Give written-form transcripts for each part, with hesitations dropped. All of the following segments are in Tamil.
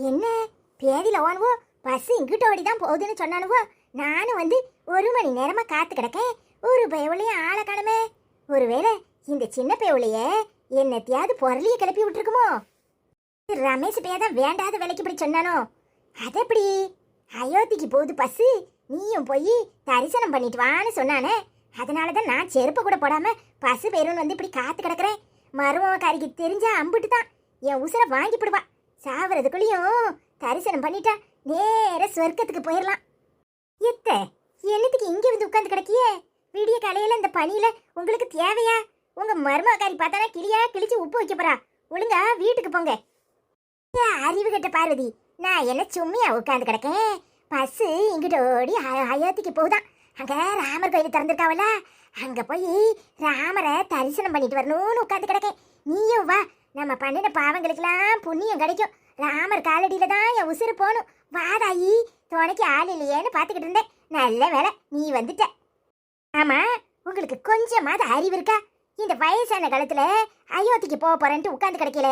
என்ன பேதியில் ஓனுவோ பஸ் இங்கிட்ட ஓடி தான் போகுதுன்னு சொன்னானுவோ. நானும் வந்து 1 மணி நேரமா காத்து கிடக்கேன். ஒரு பயவுலையும் ஆளை காணுமே. ஒருவேளை இந்த சின்ன பயவுலைய என்னத்தையாவது பொருளிய கிளப்பி விட்டுருக்குமோ? ரமேஷ் பேதான் வேண்டாத வேலைக்கு இப்படி சொன்னானோ? அதெப்படி அயோத்திக்கு போகுது பஸ், நீயும் போய் தரிசனம் பண்ணிட்டு வான்னு சொன்னானே. அதனாலதான் நான் செருப்பு கூட போடாம பஸ் பேருன்னு வந்து இப்படி காத்து கிடக்குறேன். மருமகாரிக்கு தெரிஞ்சா அம்பிட்டு தான் என் உசுரை வாங்கிவிடுவா. சாவறதுக்குள்ளேயும் தரிசனம் பண்ணிட்டா நேர சொர்க்கத்துக்கு போயிடலாம். எத்த என்னத்துக்கு இங்கே வந்து உட்காந்து கிடக்கியே? விடிய காலையில இந்த பனியில உங்களுக்கு தேவையா? உங்க மருமகாரி பார்த்தானா கிளியா கிழிச்சு உப்பு வைக்க போறா. ஒழுங்கா வீட்டுக்கு போங்க. அறிவு கட்ட பார்வதி, நான் என்ன சும்மியா உட்காந்து கிடக்கேன். பஸ் இங்கிட்ட ஓடி அயோத்திக்கு போகுதான். அங்க ராமர் கோயில் திறந்திருக்காவல்ல, அங்க போய் ராமரை தரிசனம் பண்ணிட்டு வரணும்னு உட்காந்து கிடக்கேன். நீயும் வா, நம்ம பண்ணின பாவங்களுக்கெல்லாம் புண்ணியம் கிடைக்கும். ராமர் காலடியில தான் என் உசுறு போகணும். வாதாயி, துணைக்கு ஆள் இல்லையேன்னு பார்த்துக்கிட்டு இருந்தேன். நல்ல வேலை நீ வந்துட்ட. ஆமா, உங்களுக்கு கொஞ்சமாவது அறிவு இருக்கா? இந்த வயசான காலத்துல அயோத்திக்கு போக போறேன்ட்டு உட்காந்து கிடைக்கல.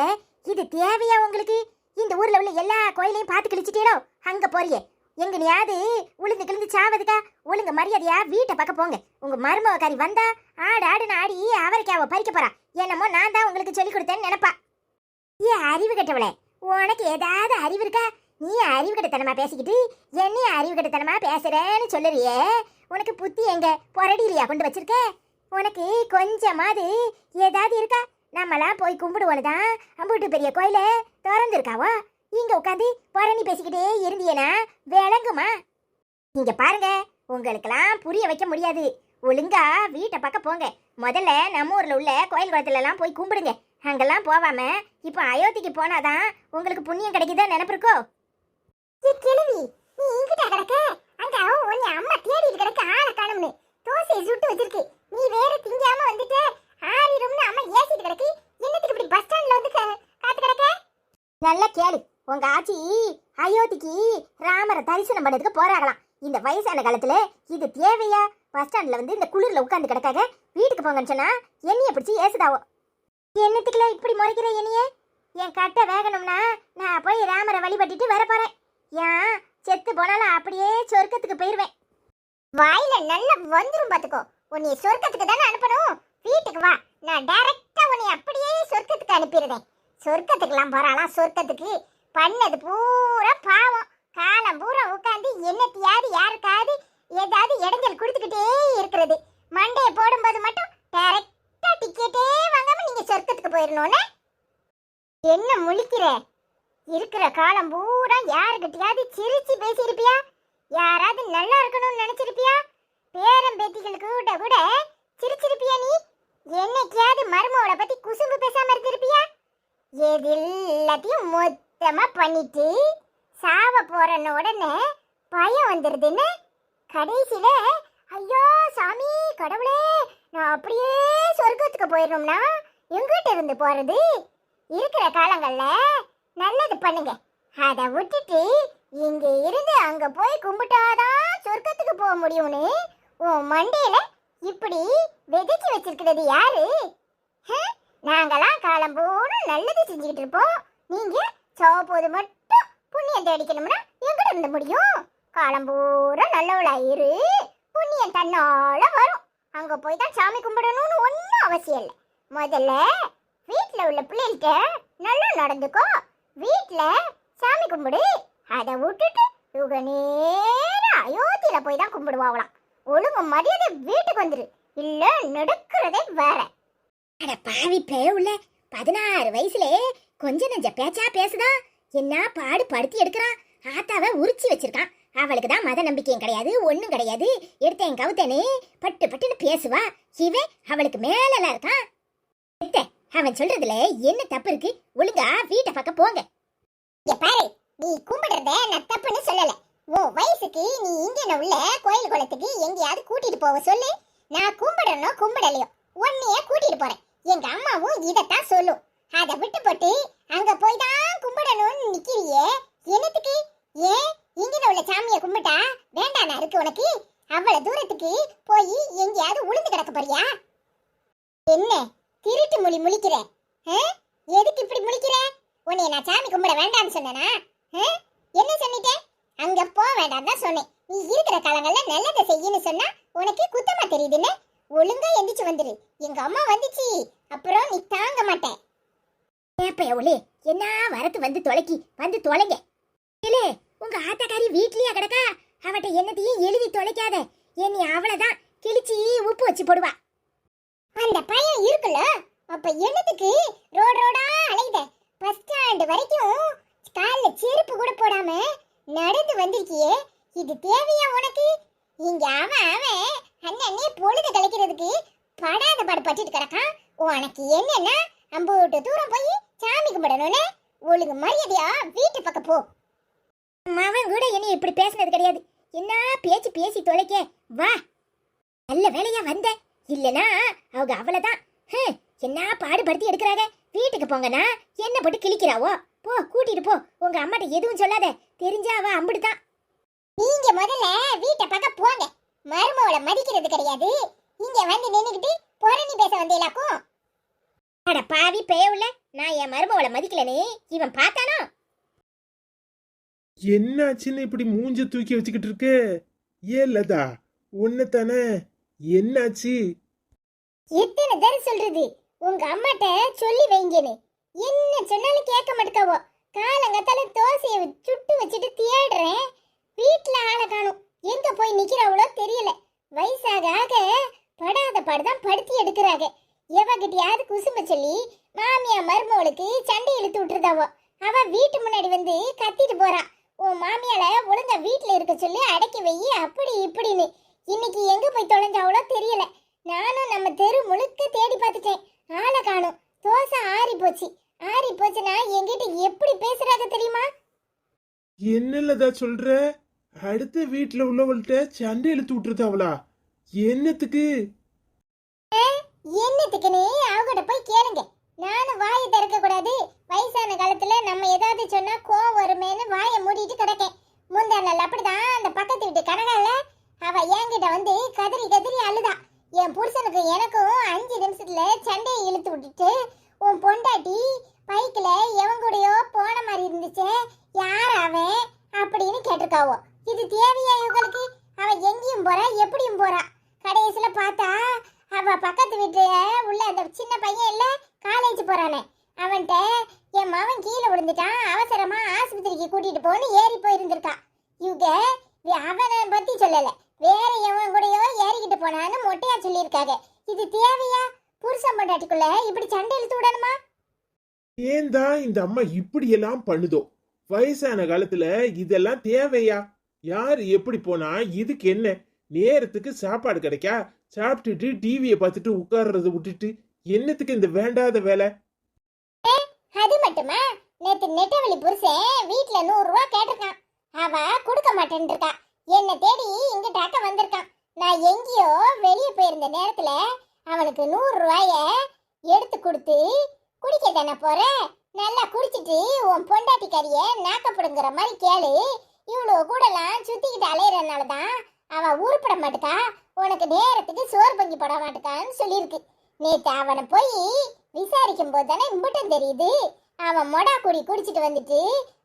இது தேவையா உங்களுக்கு? இந்த ஊர்ல உள்ள எல்லா கோயிலையும் பார்த்து கழிச்சிட்டீரோ? அங்க போறியே எங்கனையாவது உளுந்து கிழிந்து சாவதுக்கா? ஒழுங்கு மரியாதையா வீட்டை பார்க்க போங்க. உங்க மருமகாரி வந்தா ஆடுன்னு ஆடி அவரைக்காவ பறிக்க போறா. என்னமோ நான் தான் உங்களுக்கு சொல்லி கொடுத்தேன்னு நினைப்பா. ஏன் அறிவு கட்டவளே, உனக்கு ஏதாவது அறிவு இருக்கா? நீ அறிவு கட்டத்தனமா பேசிக்கிட்டு என்னைய அறிவு கட்டத்தனமா பேசுறேன்னு சொல்லுறியே. உனக்கு புத்தி எங்க பொரடியிலையா கொண்டு வச்சிருக்க? உனக்கு கொஞ்சமாவது ஏதாவது இருக்கா? நம்மளாம் போய் கும்பிடுவோன்னுதான் அம்புட்டு பெரிய கோயில திறந்துருக்காவோ. இங்க உட்காந்து பொரணி பேசிக்கிட்டே இருந்தியனா விளங்குமா? நீங்க பாருங்க, உங்களுக்கெல்லாம் புரிய வைக்க முடியாது. ஒழுங்கா வீட்டை பக்கம் போங்க. முதல்ல நம்ம ஊர்ல உள்ள கோயில் குளத்துல எல்லாம் போய் கும்பிடுங்க. அங்கெல்லாம் போவாம இப்போ அயோத்திக்கு போனாதான் உங்களுக்கு புண்ணியம் கிடைக்குதா நினைப்பிருக்கோ? கிழவி, நீ இங்கிட்ட கிடக்க, அங்க உன்னை அம்மா தேடிட்டு கிடக்க ஆளை காணும்னு தோசையை சுட்டு வச்சிருக்கு. நீ வேற திங்காம வந்துட்டு ஆறிடும்னு அம்மா ஏசிட்டு கிடக்கு. என்னத்துக்கு இப்படி பஸ் ஸ்டாண்ட்ல வந்து காத்து கிடக்க? நல்லா கேளு, உங்க ஆச்சி அயோத்திக்கு ராமரை தரிசனம் பண்ணதுக்கு போறாங்களாம். இந்த வயசான காலத்துல இது தேவையா? பஸ் ஸ்டாண்ட்ல வந்து இந்த குளிர்ல உட்காந்து கிடக்காக வீட்டுக்கு போங்கன்னு சொன்னா என்னைய பிடிச்சி ஏசுதாவோ. என்னத்துக்குல இப்படி முறைக்கிற என்னையே? என் கட்டை வேகணும்னா நான் போய் ராமரை வழிபட்டுட்டு வர போறேன். ஏன் செத்து போனாலும் அப்படியே சொர்க்கத்துக்கு போயிருவேன். வாயில நல்லா வந்துரும் பாத்துக்கோ. உன்னை சொர்க்கத்துக்கு தானே அனுப்பணும். வீட்டுக்கு வா, நான் டைரக்டா உன்னை அப்படியே சொர்க்கத்துக்கு அனுப்பிடுறேன். சொர்க்கத்துக்குலாம் போறாளாம். சொர்க்கத்துக்கு பண்ணது பூரா பாவம். காலம் பூரா உட்காந்து என்னத்தையாவது யாருக்காவது ஏதாவது இடைஞ்சல் கொடுத்துக்கிட்டே இருக்கிறது. மண்டையை போடும்போது மட்டும் டைரக்டா டிக்கெட்டே வாங்காம நீங்க சொர்க்கத்துக்கு போயிடணும்னு என்ன முழிக்கிற? இருக்கிற காலம் பூரா யாருக்கிட்டையாவது சிரிச்சு பேசியிருப்பியா? யாராவது நல்லா இருக்கணும்னு நினைச்சிருப்பியா? பேரம் பேத்திகளுக்கு கூட கூட சிரிச்சிருப்பியா? நீ என்னைக்காவது மருமவளை பத்தி குசும்பு பேசாம இருந்திருப்பியா? எது எல்லாத்தையும் மொத்தமா பண்ணிட்டு சாவ போறன்னு உடனே பயம் வந்துருதுன்னு கடைசியில ஐயோ சாமி கடவுளே, நான் அப்படியே சொர்க்கத்துக்கு போயிடணும்னா எங்கிட்ட இருந்து போறது? இருக்கிற காலங்கள்ல நல்லது பண்ணுங்க. அதை விட்டுட்டு இங்க இருந்து அங்க போய் கும்பிட்டாதான் சொர்க்கத்துக்கு போக முடியும்னு உன் மண்டையில இப்படி விதைச்சு வச்சிருக்கிறது யாரு? நாங்கெல்லாம் காலம் போல நல்லது செஞ்சுக்கிட்டு இருப்போம். நீங்க சோப்போது மட்டும் புண்ணியம் தேடிக்கணும்னா எங்கிட்ட இருந்து முடியும்? காலம் பூரா நல்லவளா இரு, புண்ணியம் தன்னால வரும். அங்க போய் தான் சாமி கும்பிடணும்னு ஒன்றும் அவசியம் இல்லை. முதல்ல வீட்டுல உள்ள பிள்ளைகிட்ட நல்லா நடந்துக்கோ. வீட்டுல சாமி கும்பிடு. அதை விட்டுட்டு இவங்க நேரம் அயோத்தியில போய் தான் கும்பிடுவாங்களாம். ஒழுங்கு மரியாதை வீட்டுக்கு வந்துரு, இல்ல நடக்கிறதே வேற. அட பாவி பேவுல 16 வயசுல கொஞ்ச நெஞ்ச பேச்சா பேசுதா? என்ன பாடு படுத்தி எடுக்கிறான். ஆத்தாவை உரிச்சி வச்சிருக்கான். அவளுக்கு தான் மத நம்பிக்கையும் கிடையாது, ஒன்றும் கிடையாது. எடுத்தேன் கவுத்தேனே பட்டு பட்டுன்னு பேசுவா. இவன் அவளுக்கு மேலலாம் இருக்கான். அவன் சொல்றதுல என்ன தப்பு இருக்கு? ஒழுங்கா வீட்டை பக்கம் போங்க. பாரு, நீ கும்பிடுறத நான் தப்புன்னு சொல்லல. ஓ வயசுக்கு நீ இங்க உள்ள கோயில் குளத்துக்கு எங்கேயாவது கூட்டிட்டு போக சொல்லு. நான் கும்பிடணும் கும்பிடலையோ உன்னையே கூட்டிட்டு போறேன். எங்க அம்மாவும் இதத்தான் சொல்லும். அதை விட்டு போட்டு அங்க போய் தான் கும்பிடணும்னு நிக்கிறியே, என்னத்துக்கு? ஏன் இங்க உள்ள சாமியை கும்பிட்டா வேண்டானா இருக்கு உனக்கு? அவ்வளவு தூரத்துக்கு போய் எங்கேயாவது உளுந்து கிடக்க போறியா? என்ன திருட்டு முழிக்கிற? எதுக்கு இப்படி முழிக்கிற? உன்னை நான் சாமி கும்பிட வேண்டாம்னு சொன்னேனா? என்ன சொன்னிட்டேன்? அங்க போக வேண்டாம் தான் சொன்னேன். நீ இருக்கிற காலங்கள்ல நல்லதை செய்யன்னு சொன்னா உனக்கு குத்தமா தெரியுதுன்னு ஒழுங்கா எந்திரிச்சு வந்துரு. எங்க அம்மா வந்துச்சு அப்புறம் நீ தாங்க மாட்டேன். ஏப்பையவுளே என்ன வரத்து வந்து தொலைங்க. இல்லே உங்க ஆத்தாக்காரி வீட்லயே கிடக்கா. அவட்ட என்னத்தையும் எழுதி தொலைக்காத. என்னை அவளதான் கிழிச்சி உப்பு வச்சு போடுவா. அந்த பையன் இருக்குல்ல, அப்ப என்னத்துக்கு ரோடா அலையுத? பஸ் ஸ்டாண்ட் வரைக்கும் கால்ல செருப்பு கூட போடாம நடந்து வந்திருக்கியே, இது தேவையா உனக்கு? இங்க அவன் அண்ணனே பொழுது கலைக்கிறதுக்கு படாத பாடு பட்டுட்டு கிடக்கான். உனக்கு என்னன்னா அம்பூட்டு தூரம் போய் சாமி கும்பிடணும்னு ஒழுங்கு மரியாதையா வீட்டு பக்கம் போ. அவன் கூட என்னை இப்படி பேசினது கிடையாது. என்ன பேச்சு பேசி தொலைக்க வா. நல்ல வேலையா வந்த, இல்லனா அவங்க அவ்வளவுதான். என்ன பாடுபடுத்தி எடுக்கிறாங்க. வீட்டுக்கு போங்கண்ணா என்ன போட்டு கிழிக்கிறாவோ. போ கூட்டிட்டு போ. உங்க அம்மாட்ட எதுவும் சொல்லாத, தெரிஞ்சா அவ அம்புடுதான். நீங்க முதல்ல வீட்டை பக்கம் போங்க. மருமவளை மதிக்கிறது கிடையாது. இங்க வந்து நின்னுக்கிட்டு பொறணி பேச வந்தேலாக்கும். அட பாவி பேவுல, நான் என் மருமவளை மதிக்கலனே இவன் பார்த்தானோ? என்னாச்சுன்னு இப்படி மூஞ்ச தூக்கி வச்சுக்கிட்டு இருக்க? ஏன் லதா ஒன்னு தானே, என்னாச்சு? எத்தனை தடவை சொல்றது உங்க அம்மாட்ட சொல்லி வைங்கன்னு? என்ன சொன்னாலும் கேட்க மாட்டேக்காவோ. காலங்கத்தால தோசையை சுட்டு வச்சுட்டு தேடுறேன், வீட்டுல ஆளை காணும். எங்க போய் நிக்கிறவளோ தெரியல. வயசாக ஆக படாத பாடுதான் படுத்தி எடுக்கிறாங்க. எவகிட்டயாவது குசும்ப சொல்லி மாமியா மருமவளுக்கு சண்டை இழுத்து விட்டுருதாவோ. அவ வீட்டு முன்னாடி வந்து கத்திட்டு போறா. உன் மாமியால ஒழுங்கா வீட்டுல இருக்க சொல்லி அடக்கி வை அப்படி இப்படின்னு. இன்னைக்கு எங்க போய் தொலைஞ்சாவளோ தெரியல. நானும் நம்ம தெரு முழுக்க தேடி பார்த்துட்டேன், ஆளை காணும். தோசை ஆறி போச்சுன்னா என்கிட்ட எப்படி பேசுறாங்க தெரியுமா? என்ன லதா சொல்ற? அடுத்த வீட்டுல உள்ளவள்கிட்ட சண்டை இழுத்து விட்டுருதாவளா? என்னத்துக்கு? என்னத்துக்குன்னு அவகிட்ட போய் கேளுங்க. நானும் வாயை திறக்க கூடாது. வயசான காலத்துல நம்ம ஏதாவது சொன்னா கோவம் வருமேன்னு வாயை மூடிட்டு கிடக்கேன். முந்தா நாள் அப்படிதான் அந்த பக்கத்து வீட்டு கனகால அவ என்கிட்ட வந்து கதறி அழுதா. என் புருஷனுக்கு எனக்கும் 5 நிமிஷத்துல சண்டையை இழுத்து விட்டுட்டு உன் பொண்டாட்டி பைக்கில் எவன் கூடயோ போன மாதிரி இருந்துச்சே, யார் அவன் அப்படின்னு கேட்டிருக்காவோ. இது தேவையா இவங்களுக்கு? அவன் எங்கேயும் போறா, எப்படியும் போறா. கடைசியில பார்த்தா அவ பக்கத்து வீட்டுல உள்ள அந்த சின்ன பையன் இல்ல, காலேஜ் போறானே, அவன்கிட்ட என் மவன் கீழே விழுந்துட்டான், அவசரமா ஆஸ்பத்திரிக்கு கூட்டிட்டு போன்னு ஏறி போயிருந்திருக்கா. இவங்க அவனை பத்தி சொல்லல, வேற எவன் கூடயோ ஏறிக்கிட்டு போனான்னு மொட்டையா சொல்லியிருக்காங்க. இது தேவையா? புருஷன் பொண்டாட்டிக்குள்ள இப்படி சண்டை இழுத்து விடணுமா? ஏன் தான் இந்த அம்மா இப்படி எல்லாம் பண்ணுதோ? வயசான காலத்துல இதெல்லாம் தேவையா? யாரு எப்படி போனா இதுக்கு என்ன? நேரத்துக்கு சாப்பாடு கிடைக்கா, சாப்பிட்டுட்டு டிவியை பார்த்துட்டு உட்கார்றத விட்டுட்டு என்னத்துக்கு இந்த வேண்டாத வேலை? அது மட்டுமா, நேத்து நெட்டவழி புருஷன் வீட்டுல 100 ரூபா கேட்டிருக்கான். அவ கொடுக்க மாட்டேன்னு இருக்கா. என்ன தேடி இங்கிட்ட அக்க வந்திருக்கான். நான் எங்கேயோ வெளியே போயிருந்த நேரத்துல அவனுக்கு 100 ரூபாய எடுத்து கொடுத்து குடிக்க தானே போற, நல்லா குடிச்சிட்டு உன் பொண்டாட்டி கறிய நாக்கப்படுங்கிற மாதிரி கேளு. இவ்வளவு கூடலாம் சுத்திக்கிட்டு அலையறதுனாலதான் அவ உருப்பட மாட்டுக்கா, உனக்கு நேரத்துக்கு சோறு பங்கி போட மாட்டுக்கான்னு சொல்லியிருக்கு. நேத்து அவனை போய் விசாரிக்கும் போது தானே இம்பட்டும் தெரியுது. அவன் மொடா குடி குடிச்சிட்டு வந்துட்டு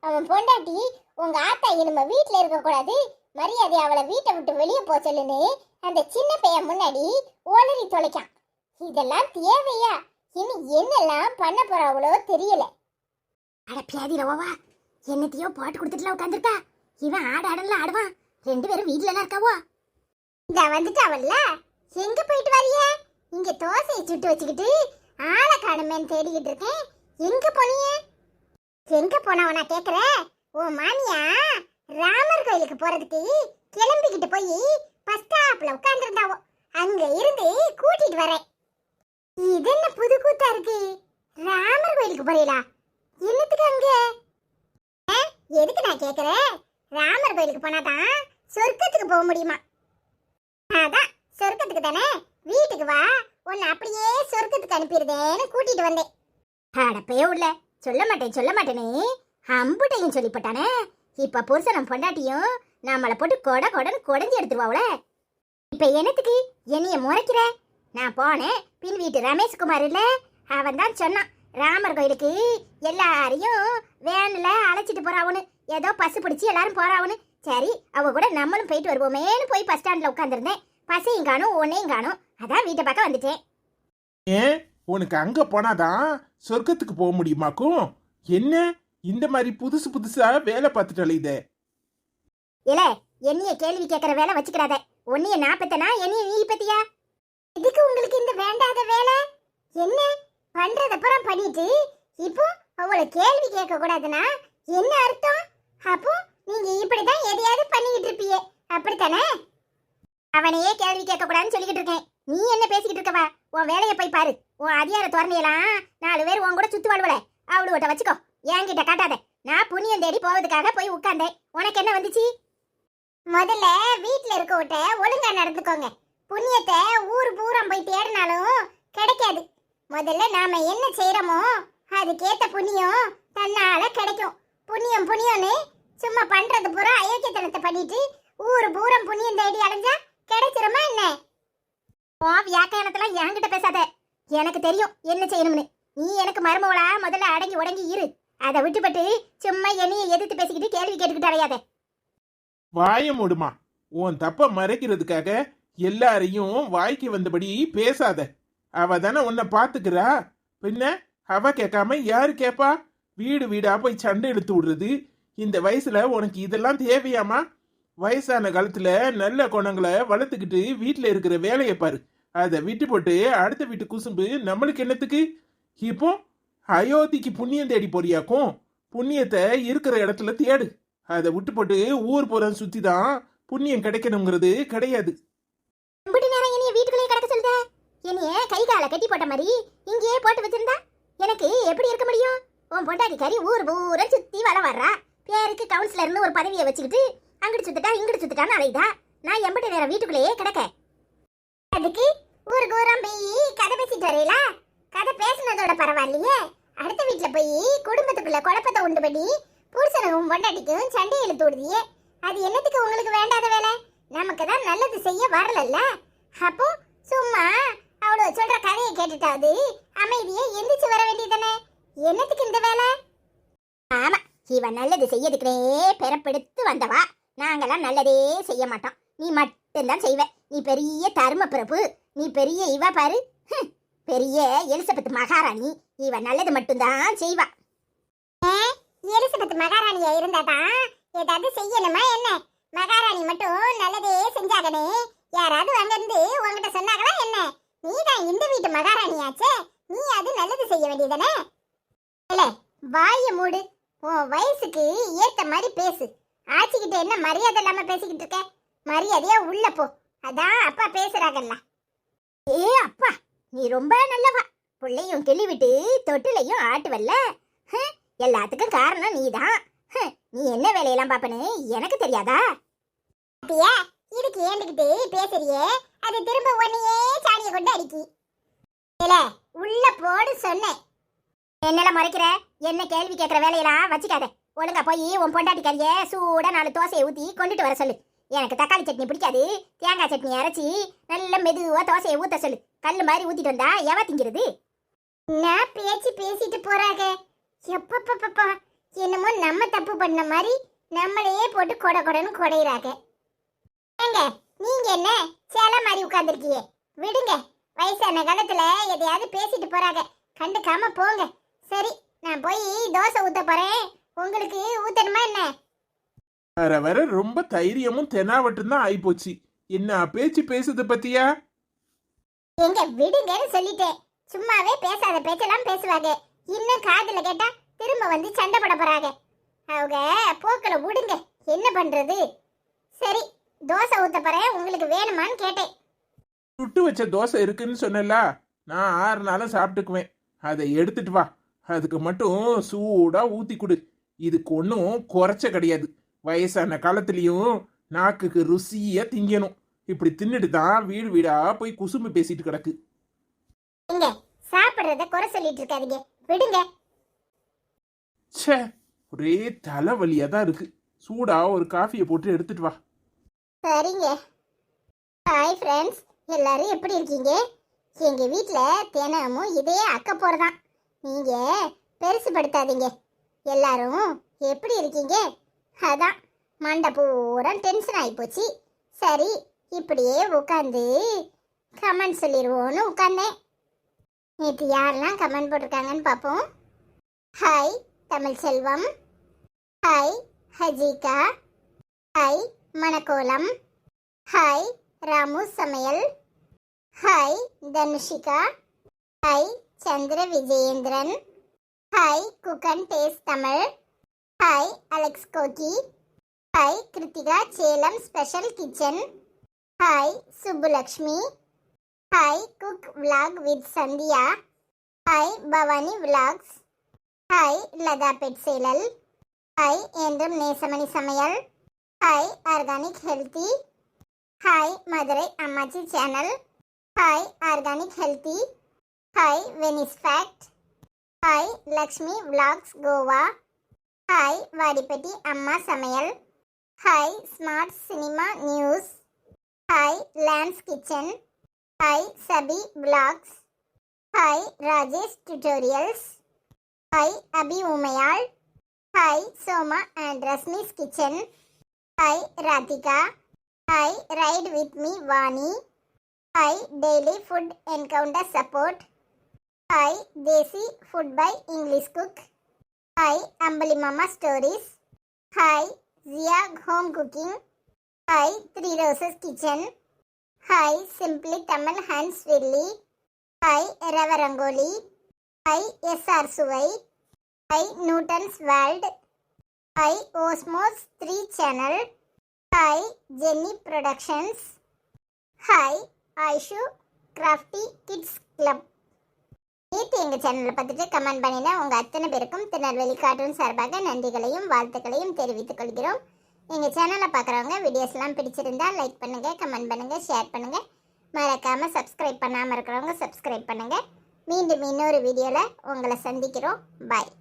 அவன் பொண்டாட்டி உங்க ஆத்தா இனிமே வீட்டுல இருக்க கூடாது, மரியாதை அவளை வீட்டை விட்டு வெளியே போ சொல்லுன்னு அந்த சின்ன பையன் முன்னாடி ஒளறி தொலைக்கான். இதெல்லாம் தேவையா? இனி என்னெல்லாம் பண்ண போறாவளோ தெரியல. அட பியாதி ரவா, என்னத்தையோ போட்டு கொடுத்துட்டுலாம் உட்காந்துருக்கா. இவன் ஆடலாம் ஆடுவான். 2 பேரும் வீட்டுல எல்லாம் இருக்காவோ. இந்த வந்துட்டாவல்ல, எங்க போயிட்டு வரிய? இங்க தோசையை சுட்டு வச்சுக்கிட்டு ஆளை காணுமேன்னு தேடிக்கிட்டு இருக்கேன். எங்க போனிய? எங்க போனவ நான் கேக்குற? உன் மாமியா ராமர் கோயிலுக்கு போறதுக்கு கிளம்பிக்கிட்டு போய் பஸ் ஸ்டாப்ல உட்கார்ந்துருந்தாவோ. அங்க இருந்து கூட்டிட்டு வரேன். இது என்ன புது கூத்தா இருக்கு? ராமர் கோயிலுக்கு போறீங்களா? என்னத்துக்கு அங்க? எதுக்கு நான் கேக்குறேன்? ராமர் கோயிலுக்கு போனாதான் சொர்க்கத்துக்கு போக முடியுமா? அதான் சொர்க்கத்துக்கு தானே. வீட்டுக்கு வா, உன்னை அப்படியே சொர்க்கத்துக்கு அனுப்பிடுதேன்னு கூட்டிட்டு வந்தேன். அடப்பையே உள்ள சொல்ல மாட்டேனே அம்புட்டையும் சொல்லிப்பட்டானே. இப்ப புருஷனும் பொண்டாட்டியும் நம்மளை போட்டு கொடன்னு கொடைஞ்சி எடுத்துருவாவுல. இப்ப என்னத்துக்கு என்னைய முறைக்கிற? நான் போனேன், பின் வீட்டு ரமேஷ்குமார் இல்ல, அவன் தான் சொன்னான் ராமர் கோயிலுக்கு எல்லாரையும் வேன்ல அழைச்சிட்டு போறாவுன்னு. ஏதோ பஸ் பிடிச்சி எல்லாரும் போறாவுன்னு. சரி அவ கூட நம்மளும் போயிட்டு வருவோமேன்னு போய் பஸ் ஸ்டாண்ட்ல உட்காந்துருந்தேன். பஸ்ஸையும் காணும் ஒன்னையும் காணும். அதான் வீட்டை பக்கம் வந்துட்டேன். ஏன் உனக்கு அங்க போனாதான் சொர்க்கத்துக்கு போக முடியுமாக்கும்? என்ன இந்த மாதிரி புதுசு புதுசா வேலை பார்த்துட்டு இதே இல்ல என்னைய கேள்வி கேட்கற வேலை வச்சுக்கிறாத. உன்னைய நான் பெத்தனா என்னைய நீ பெத்தியா? இதுக்கு உங்களுக்கு இந்த வேண்டாத வேலை என்ன? பண்றதப்புறம் பண்ணிட்டு இப்போ அவளை கேள்வி கேட்க கூடாதுன்னா என்ன அர்த்தம்? அப்போ நீங்க இப்படிதான் எதையாவது பண்ணிக்கிட்டு இருப்பீங்க, அப்படித்தானே? அவனையே கேள்வி கேட்க கூடாதுன்னு சொல்லிக்கிட்டு இருக்கேன். நீ என்ன பேசிக்கிட்டு இருக்கவா? உன் வேலையை போய் பாரு. உன் அதிகார தோரணையெல்லாம் 4 பேர் உன் கூட சுத்து வாழ்வல அவளுகிட்ட வச்சுக்கோ. என்கிட்ட காட்டாத. நான் புண்ணியம் தேடி போவதுக்காக போய் உட்கார்ந்தேன். உனக்கு என்ன வந்துச்சு? முதல்ல வீட்டுல இருக்க விட்ட ஒழுங்கா நடந்துக்கோங்க. புண்ணியத்தை ஊர் பூரம் போய் தேடினாலும் கிடைக்காது. முதல்ல நாம என்ன செய்யறோமோ அதுக்கேத்த புண்ணியம் தன்னால கிடைக்கும். புண்ணியம் புண்ணியம்னு சும்மா பண்றது பூரா அயோக்கியத்தனத்தை பண்ணிட்டு ஊர் பூரம் புண்ணியம் தேடி அடைஞ்சா கிடைச்சிருமா என்ன? வியாக்கியானத்தெல்லாம் என்கிட்ட பேசாத. எனக்கு தெரியும் என்ன செய்யணும்னு. நீ எனக்கு மருமவளா முதல்ல அடங்கி உடங்கி இரு. அதை விட்டுப்பட்டு சும்மா என்னைய எதிர்த்து பேசிக்கிட்டு கேள்வி கேட்டுக்கிட்டு அடையாத. வாய மூடுமா. உன் தப்ப மறைக்கிறதுக்காக எல்லாரையும் வாய்க்கு வந்தபடி பேசாத. அவ தானே உன்னை பாத்துக்கிறா. பின்ன அவ கேட்காம யாரு கேப்பா? வீடு வீடா போய் சண்டை எடுத்து விடுறது. இந்த வயசுல உனக்கு இதெல்லாம் தேவையாமா? வயசான காலத்துல நல்ல குணங்களை வளர்த்துக்கிட்டு வீட்டுல இருக்கிற வேலையை பாரு. அதை விட்டு போட்டு அடுத்த வீட்டு குசும்பு நம்மளுக்கு என்னத்துக்கு? இப்போ அயோத்திக்கு புண்ணியம் தேடி போறியாக்கும். புண்ணியத்தை இருக்கிற இடத்துல தேடு. அதை விட்டு போட்டு ஊர் புறம் சுத்தி தான் புண்ணியம் கிடைக்கணுங்கிறது கிடையாது. வீட்டுக்குள்ளே கிடக்க சொல்லுத. என்னைய கை காலை கட்டி போட்ட மாதிரி இங்கேயே போட்டு வச்சிருந்தா எனக்கு எப்படி இருக்க முடியும்? உன் பொண்டாட்டி கறி ஊர் பூரா சுத்தி வர வர்றா. பேருக்கு கவுன்சிலர்னு ஒரு பதவியை வச்சுக்கிட்டு அங்கிட்டு சுத்துட்டா இங்கிட்டு சுத்துட்டான்னு அலைதா. நான் எம்பிட்டு நேரம் வீட்டுக்குள்ளேயே கிடக்க. அதுக்கு ஊருக்கு ஊரம் போய் கதை பேசிட்டு வரையில. கதை பேசினதோட பரவாயில்லையே, அடுத்த வீட்டுல போய் குடும்பத்துக்குள்ள குழப்பத்தை உண்டு பண்ணி புருஷனுக்கும் பொண்டாட்டிக்கும் சண்டை இழுத்து விடுதியே. அது என்னத்துக்கு உங்களுக்கு வேண்டாத வேலை? நமக்கு தான் நல்லது செய்ய வரலல்ல. அப்போ சும்மா அவளோ சொல்ற கதையை கேட்டுட்டாது அமைதியே எந்திரிச்சு வர வேண்டியதானே. என்னத்துக்கு இந்த வேலை? ஆமா, இவன் நல்லது செய்யதுக்குனே பெறப்பெடுத்து வந்தவா. நாங்கெல்லாம் நல்லதே செய்ய மாட்டோம். நீ மட்டும்தான் செய்வ. நீ பெரிய தர்ம பிரபு. நீ பெரிய இவ பாரு, பெரிய எலிசபெத் மகாராணி. இவ நல்லது மட்டும்தான் செய்வா. எலிசபெத் மகாராணியா இருந்தாதான் ஏதாவது செய்யணுமா என்ன? மகாராணி மட்டும் நல்லதே செஞ்சாகனே யாராவது அங்கிருந்து உங்ககிட்ட சொன்னாங்களா என்ன? நீதான் இந்த வீட்டு மகாராணியாச்சே, நீ அது நல்லது செய்ய வேண்டியதானே? இல்ல வாய மூடு. உன் வயசுக்கு ஏத்த மாதிரி பேசு. ஆச்சிக்கிட்ட என்ன மரியாதை இல்லாம பேசிக்கிட்டு இருக்க? மரியாதையா உள்ள போ. அதான் அப்பா பேசுறாங்கல்ல. ஏ அப்பா, நீ ரொம்ப நல்லவா. புள்ளையும் கிள்ளி விட்டு தொட்டிலையும் ஆட்டுவல்ல. எல்லாத்துக்கும் காரணம் நீதான். நீ என்ன வேலையெல்லாம் பாப்பனு எனக்கு தெரியாதா? அப்படியா? இதுக்கு ஏண்டுகிட்டு பேசுறியே, அது திரும்ப ஒன்னையே சாணியை கொண்டு அடிக்கி. இல்ல உள்ள போடு சொன்னேன். என்னெல்லாம் முறைக்கிற? என்ன கேள்வி கேட்கிற வேலையெல்லாம் வச்சுக்காத. ஒழுங்கா போய் உன் பொண்டாட்டி கறிய சூடா 4 தோசையை ஊத்தி கொண்டுட்டு வர சொல்லு. எனக்கு தக்காளி சட்னி பிடிக்காது. தேங்காய் சட்னி அரைச்சி நல்ல மெதுவா தோசையை ஊத்த சொல்லு. கல்லு மாதிரி ஊத்திட்டு வந்தா எவ திங்கிறது? நான் பேச்சு பேசிட்டு போறாங்க. எப்பப்பப்பா, என்னமோ நம்ம தப்பு பண்ண மாதிரி நம்மளையே போட்டு கொட கொடன்னு கொடையிறாங்க. ஏங்க நீங்க என்ன சேல மாதிரி உட்கார்ந்துருக்கீங்க? விடுங்க. வயசான காலத்துல எதையாவது பேசிட்டு போறாங்க, கண்டுக்காம போங்க. சரி, நான் போய் தோசை ஊத்த போறேன். உங்களுக்கு ஊத்தணுமா என்ன? வர வர ரொம்ப தைரியமும் தெனாவட்டும் தான் ஆயிப்போச்சு. என்ன பேச்சு பேசுது பத்தியா? எங்க விடுங்கன்னு சொல்லிட்டேன். சும்மாவே பேசாத பேச்செல்லாம் பேசுவாங்க. இன்னும் காதுல கேட்டா திரும்ப வந்து சண்டை போட போறாங்க. அவங்க போக்களை விடுங்க. என்ன பண்றது? சரி, தோசை ஊத்த போறேன். உங்களுக்கு வேணுமான்னு கேட்டேன். சுட்டு வச்ச தோசை இருக்குன்னு சொன்னல, நான் 6 நாளும் சாப்பிட்டுக்குவேன். அதை எடுத்துட்டு வா. அதுக்கு மட்டும் சூடா ஊத்தி கொடு. இதுக்கு ஒன்றும் குறைச்ச கிடையாது. வயசான காலத்துலயும் நாக்குக்கு ருசியா திங்கணும். இப்படி தின்னுட்டு தான் வீடு வீடா போய் குசும்பு பேசிட்டு கிடக்கு. இங்க சாப்பிடுறத குறை சொல்லிட்டு இருக்காதீங்க, விடுங்க. ச்சே, ஒரே தலைவலியா தான் இருக்கு. சூடா ஒரு காஃபியை போட்டு எடுத்துட்டு வா. சரிங்க. ஹாய் ஃப்ரெண்ட்ஸ், எல்லாரும் எப்படி இருக்கீங்க? எங்க வீட்ல தினமும் இதே அக்க போறதான். நீங்க பெருசுபடுத்தாதீங்க. எல்லாரும் எப்படி இருக்கீங்க? அதான் மண்டை பூரா டென்ஷன் ஆகிப்போச்சு. சரி இப்படியே உட்காந்து கமெண்ட் சொல்லிடுவோன்னு உட்காந்தேன். நேற்று யாரெல்லாம் கமெண்ட் போட்டிருக்காங்கன்னு பார்ப்போம். Hi Tamil Selvam, hi Hajika, hi Manakkolam, hi Ramu சமையல், hi Dhanushika, hi Chandra Vijayendran, hi cook and taste Tamil, hi Alex கோகி, hi Kiruthika Salem special kitchen, hi Subbulakshmi, hi cook vlog with Sandhya, hi Bhavani vlogs, hi Latha பெட் சேலல், ஹாய் என்றும் நேசமணி சமையல், hi organic healthy, hi Madurai அம்மாச்சி channel, hi organic healthy, hi Venice fact, hi Lakshmi vlogs Goa, hi Vadipatti அம்மா சமையல், hi smart cinema news, hi Lance kitchen, hi Sabi vlogs, hi Rajesh tutorials, hi Abi Umaiyal, hi Soma and Rashmi's kitchen, hi Radhika, hi ride with me Vani, hi daily food encounter support, hi desi food by English cook, hi Ambali மாமா stories, hi Jiya home cooking, hi three roses kitchen, hi simply Tamil hands வில்லி, ஹாய் ரவ ரங்கோலி, ஹாய் எஸ்ஆர் சுவை, ஹாய் நியூட்டன்ஸ் வேர்ல்ட், ஹாய் ஓஸ்மோஸ் 3 channel, hi Jenny productions, hi Ayishu crafty kids club. நேற்று எங்கள் சேனலை பார்த்துட்டு கமெண்ட் பண்ணினா உங்கள் அத்தனை பேருக்கும் திருநெல்வேலி கார்ட்டூன் சார்பாக நன்றிகளையும் வாழ்த்துக்களையும் தெரிவித்துக் கொள்கிறோம். எங்கள் சேனலை பார்க்குறவங்க வீடியோஸ்லாம் பிடிச்சிருந்தா லைக் பண்ணுங்கள், கமெண்ட் பண்ணுங்கள், ஷேர் பண்ணுங்கள். மறக்காமல் சப்ஸ்கிரைப் பண்ணாமல் இருக்கிறவங்க சப்ஸ்கிரைப் பண்ணுங்கள். மீண்டும் இன்னொரு வீடியோவில் உங்களை சந்திக்கிறோம். பாய்.